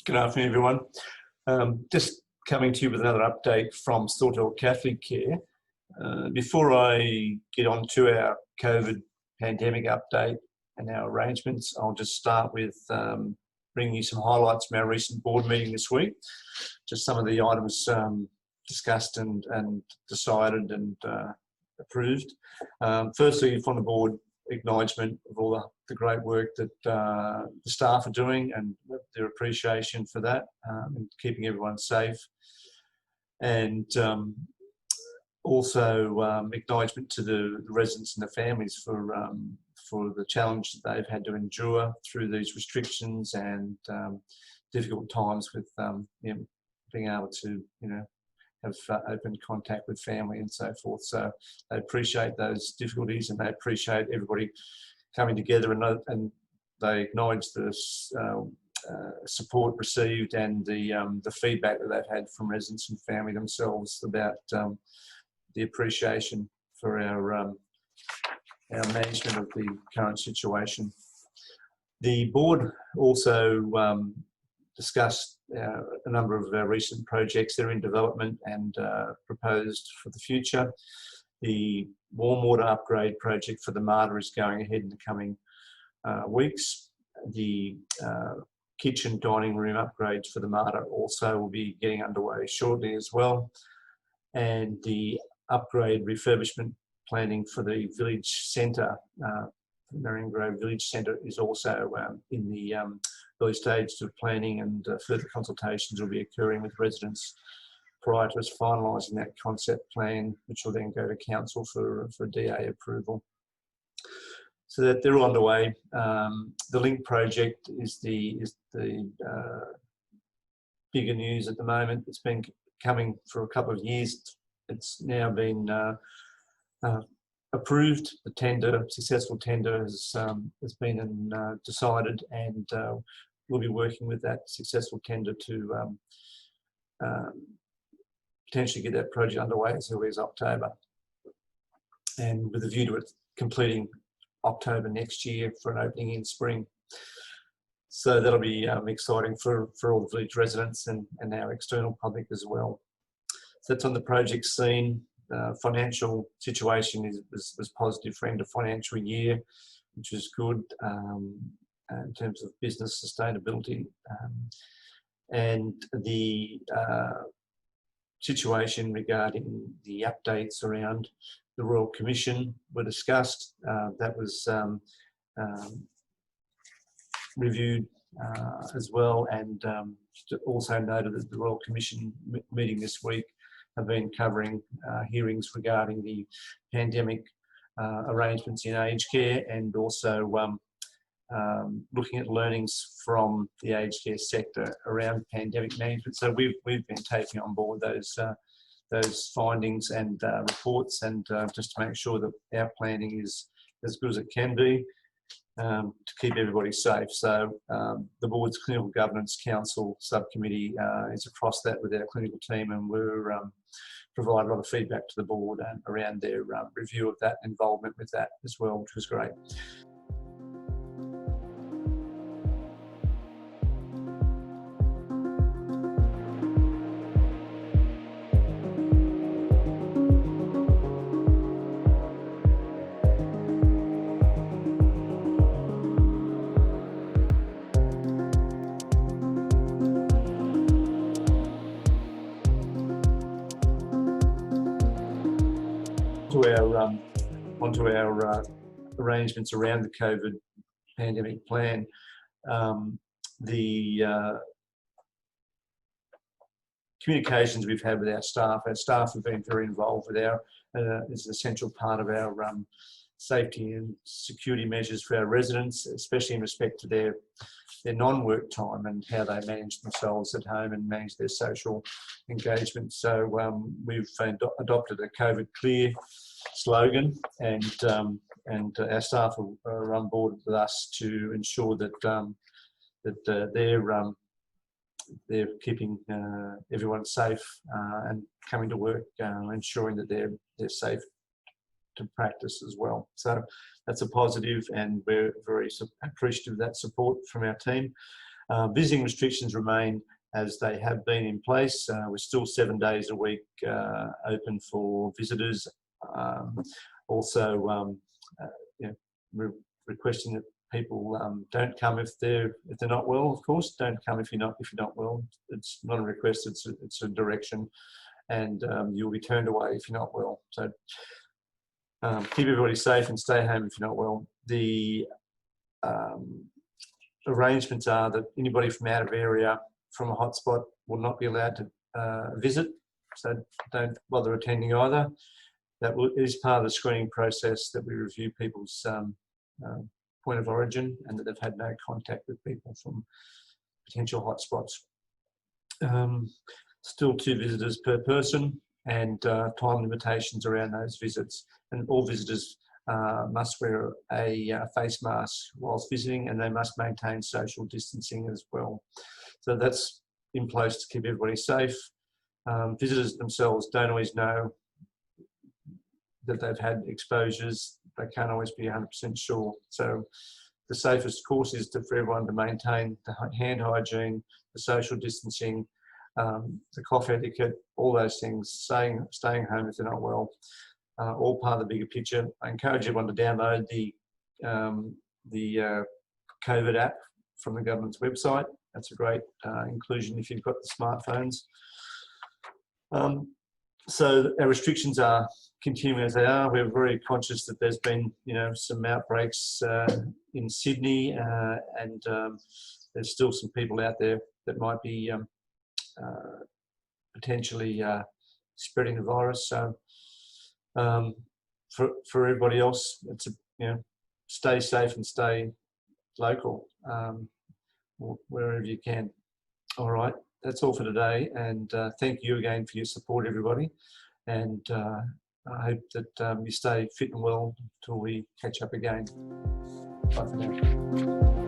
Good afternoon, everyone. Just coming to you with another update from Sawtell Catholic Care. Before I get on to our COVID pandemic update and our arrangements, I'll just start with bringing you some highlights from our recent board meeting this week. Just some of the items discussed and decided and approved. Firstly, from the board, acknowledgement of all the great work that the staff are doing and their appreciation for that and keeping everyone safe. And also acknowledgement to the residents and the families for the challenge that they've had to endure through these restrictions and difficult times with being able to, have open contact with family and so forth. So they appreciate those difficulties and they appreciate everybody coming together, and they acknowledge the support received and the feedback that they've had from residents and family themselves about the appreciation for our management of the current situation. The board also discussed a number of our recent projects that are in development and proposed for the future. The warm water upgrade project for the Mater is going ahead in the coming weeks. The kitchen dining room upgrades for the Mater also will be getting underway shortly as well. And the upgrade refurbishment planning for the village centre, Marion Grove Village Centre, is also in the early stages of planning, and further consultations will be occurring with residents prior to us finalising that concept plan, which will then go to council for DA approval. So that they're all underway. The Link project is the bigger news at the moment. It's been coming for a couple of years. It's now been approved. The tender, successful tender, has been decided, and we'll be working with that successful tender to potentially get that project underway as early as October, and with a view to it completing October next year for an opening in spring. So that'll be exciting for all the village residents and our external public as well. So that's on the project scene. Financial situation was positive for end of financial year, which is good in terms of business sustainability. And the situation regarding the updates around the Royal Commission were discussed. That was reviewed as well, and also noted that the Royal Commission meeting this week have been covering hearings regarding the pandemic arrangements in aged care, and also looking at learnings from the aged care sector around pandemic management. So we've been taking on board those findings and reports, and just to make sure that our planning is as good as it can be to keep everybody safe. So the board's Clinical Governance Council subcommittee is across that with our clinical team, and we're provide a lot of feedback to the board around their review of that, involvement with that as well, which was great. Onto our arrangements around the COVID pandemic plan. The communications we've had with our staff have been very involved with is an essential part of our safety and security measures for our residents, especially in respect to their non-work time and how they manage themselves at home and manage their social engagement. So we've adopted a COVID clear slogan, and our staff are on board with us to ensure that they're keeping everyone safe and coming to work, ensuring that they're safe to practice as well. So that's a positive, and we're very appreciative of that support from our team. Visiting restrictions remain as they have been in place. We're still 7 days a week open for visitors. Also, you know, we're requesting that people don't come if they're not well. Of course, don't come if you're not well. It's not a request; it's a direction, and you'll be turned away if you're not well. So keep everybody safe and stay home if you're not well. The arrangements are that anybody from out of area from a hotspot will not be allowed to visit, so don't bother attending either. That is part of the screening process, that we review people's point of origin and that they've had no contact with people from potential hotspots. Still 2 visitors per person, and time limitations around those visits, and all visitors must wear a face mask whilst visiting, and they must maintain social distancing as well. So that's in place to keep everybody safe. Visitors themselves don't always know that they've had exposures. They can't always be 100% sure. So the safest course is for everyone to maintain the hand hygiene, the social distancing, the cough etiquette, all those things, staying home if they're not well, all part of the bigger picture. I encourage everyone to download the COVID app from the government's website. That's a great inclusion if you've got the smartphones. So our restrictions are continuing as they are. We're very conscious that there's been, some outbreaks in Sydney, and there's still some people out there that might be potentially spreading the virus. So for everybody else, it's stay safe and stay local wherever you can. All right, that's all for today, and thank you again for your support, everybody, and I hope that you stay fit and well until we catch up again. Bye for now.